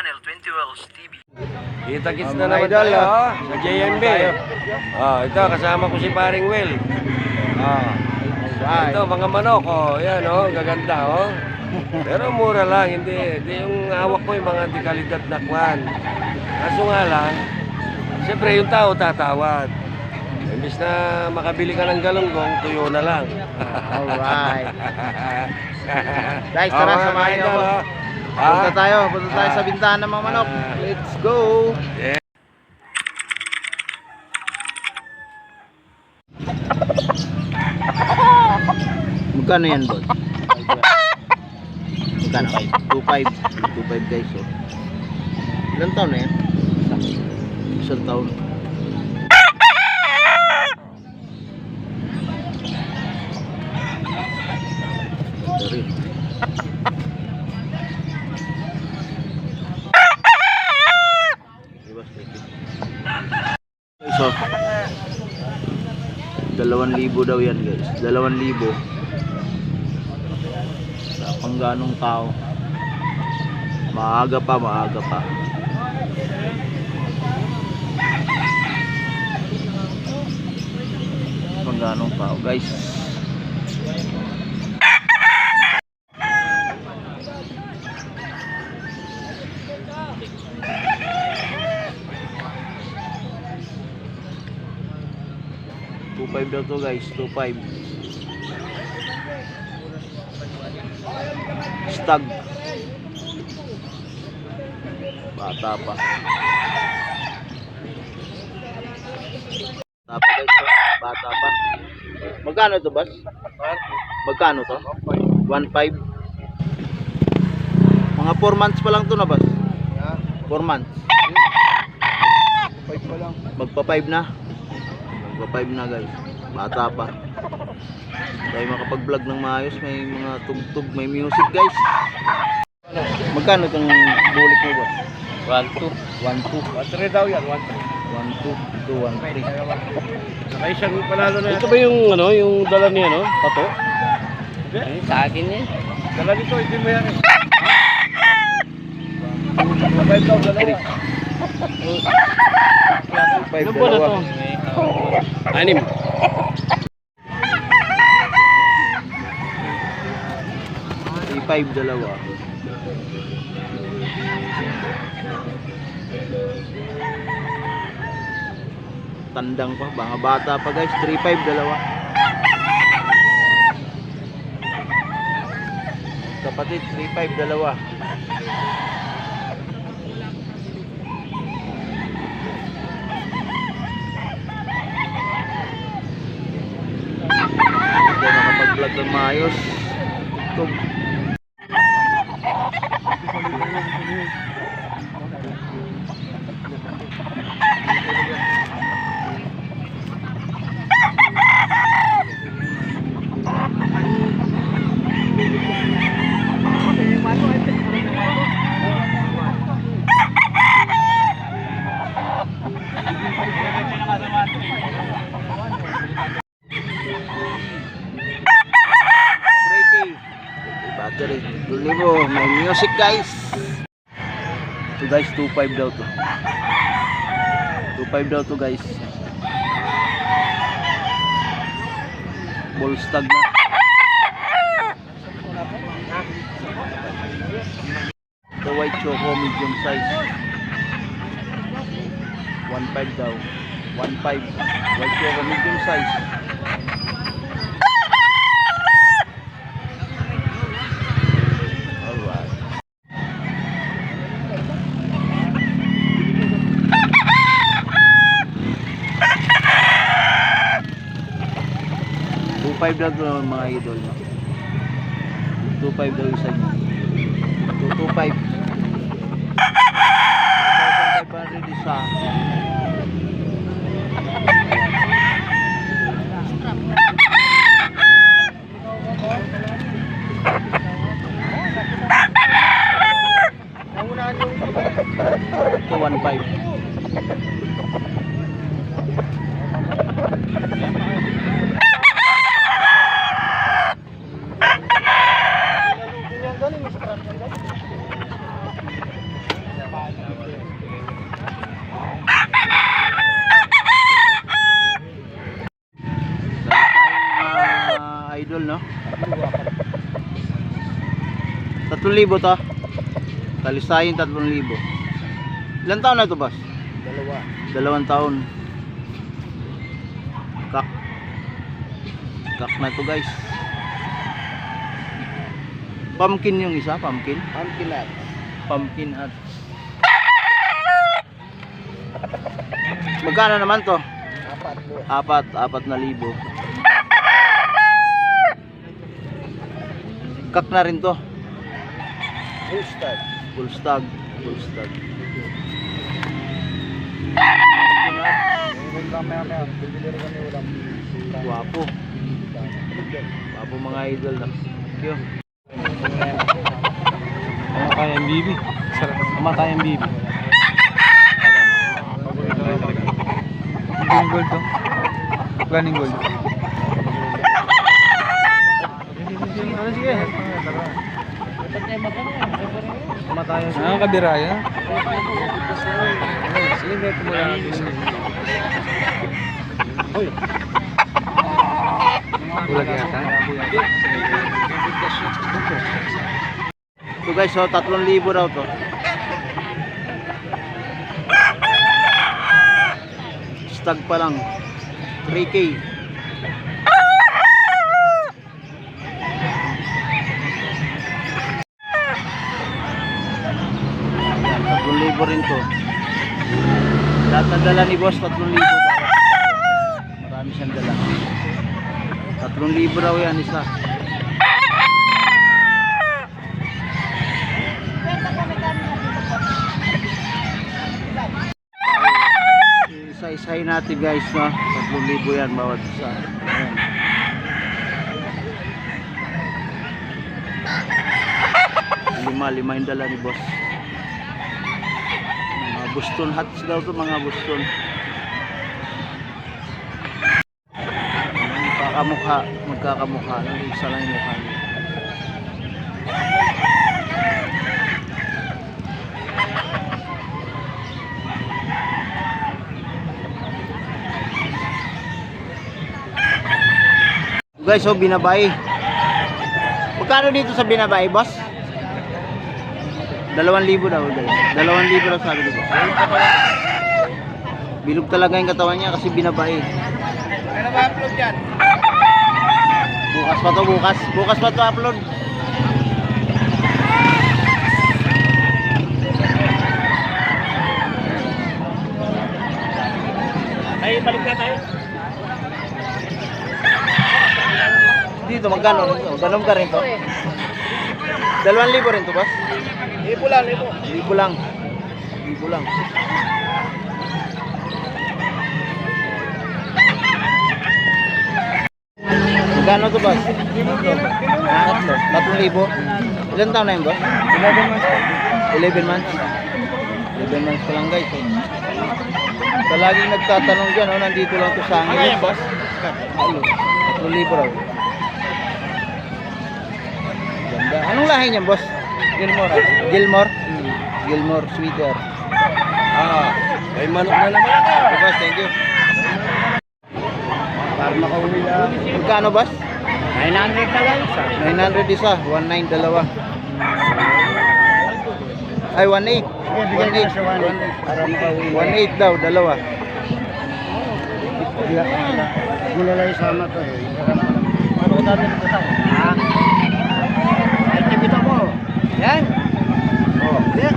channel, 20 Wells TV. Kita-kits na naman tayo, sa JMB. Ito, kasama ko si Paring Will. Ito, mga manok, yan, gaganda, Pero mura lang, hindi yung hawak ko yung mga dekalidad na kwan. Kaso nga lang, siyempre yung tao tatawad. Imbis na makabili ka ng galunggong, tuyo na lang. Alright. Guys, tara, samahin niyo ako. Punta tayo sa bintahan ng mga manok. Let's go! Yeah. Magkano yan, boss? Magkano? 2.5. 2.5 guys, Ilang taon na yan? Isang taon. Sorry. So, 2,000 daw yan guys. 2,000 sa pangganong tao. Maaga pa. Pangganong tao guys. $2.5 daw to guys, 2.5. Stag. Bata pa. Bata pa. Magkano to, boss? Magkano to? 1.5. Mga 4 months pa lang to na, boss. 4 months. 5 pa lang. Magpa 5 na. Magpa 5 na guys. Bata pa. Tayo makapag-vlog ng maayos. May mga tugtog, may music guys. Magkano itong bulik mo ba? 1.2. 1.3 daw yan. 1.2. Ito 1.3. Saka isang panalo na. Ito ba yung yung dala niya, Pato? Sa akin eh. Dala nito, ito mo yan. Mabay daw, dala niya. 5 dalawa. 6. 5 dalawa. Tandang pa, mga bata pa guys. 3.5 dalawa. Kapatid, 3.5 dalawa. Hindi nakapag-vlog ng maayos. Ito. Battery, 2,000. May music guys. Ito guys, 2.5 daw to. 2.5 daw to guys. Ball stag na. Ito white choco, medium size. 1.5 daw. 1.5. White choco, medium size. $2.5 daw to mga idol, 2.5 daw isa niya. 2.5. 2.5 isa. Ito 1.5. idol, no? 3,000 to. Talisayin 3,000. Ilan taon na ito, boss? 2 taon. Kak. Kak na to, guys. Pumpkin yung isa, pumpkin. Pumpkin hat. Magkano naman to? 4,000. Kak na rin to. Full stag. Guwapo. Guwapo mga idol na. Thank you. Kamatayang bibi. Kamatayang bibi. Planning gold to. Planning gold. Ano sige? Kamatayang. Ah, kabiraya. Sige, may tumula. Hoy. Bulag yata. Ito guys, so 3,000 raw to. Stag pa lang. 3K. Libo rin to. Lahat ng dala ni boss 3,000 bawat. Marami siyang dala. 3,000 raw yan isa. Isa-isahin natin guys, no? 3,000 yan bawat isa. Ayan. Lima yung dala ni boss. Mga Boston hats daw to, mga Boston. Magkakamukha lang, isa lang yung mukha niya. Guys, so binabay. Magkano dito sa binabay, boss? 2,000 daw, guys. 2,000 daw sabi ko. Bilog talaga yung katawan niya kasi binabay. Ano ba upload yan? Bukas pa to, bukas. Bukas pa to upload. Ay, balik na tayo. Dito, magkano rin to? Ganom ka rin to? 2,000 rin to, boss? Libo lang, libo. 1,000 lang. 1,000 lang. Magkano to, boss? Ah, 3,000. Ilan taon na yun, boss? 11 months. 11 months. 11 months pa lang, guys. Sa laging nagtatanong dyan, oh, nandito lang to sa Ano Angeles. yan, boss? 3,000 raw. Ganda. Anong lahi niyan, boss? Gilmore. Gilmore? Gilmore sweater. Ah, may manok na naman ako. Okay, boss, thank you. Para makauwi na. Magkano, boss? 900 na lang isa. 900 isa, 19 dalawa. Ay, 18. 18. Para makauwi. 18 daw, dalawa. Gula lang isama to eh. Ano ko dami nito tayo? Ha? Ay, kita mo. Yan. Oh. Yan.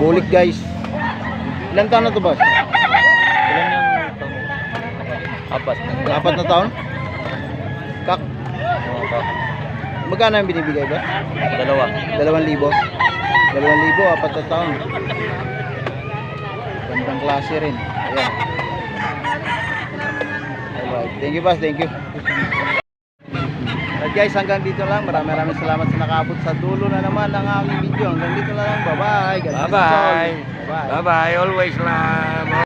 Bulik, guys. Ilang taon na to, boss? Ilan yung apat? 4 na taon? Kak. Magkano yung binibigay, boss? Dalawa. 2,000. 2,000, 4 na taon. Gandang klase rin. Ayan. Alright. Thank you, boss. Thank you. At guys, hanggang dito lang. Maraming salamat sa nakaabot sa dulo na naman ng aking video. Hanggang dito na lang. Bye-bye. God bless us all. Bye-bye. Bye-bye. Bye-bye. Always lang.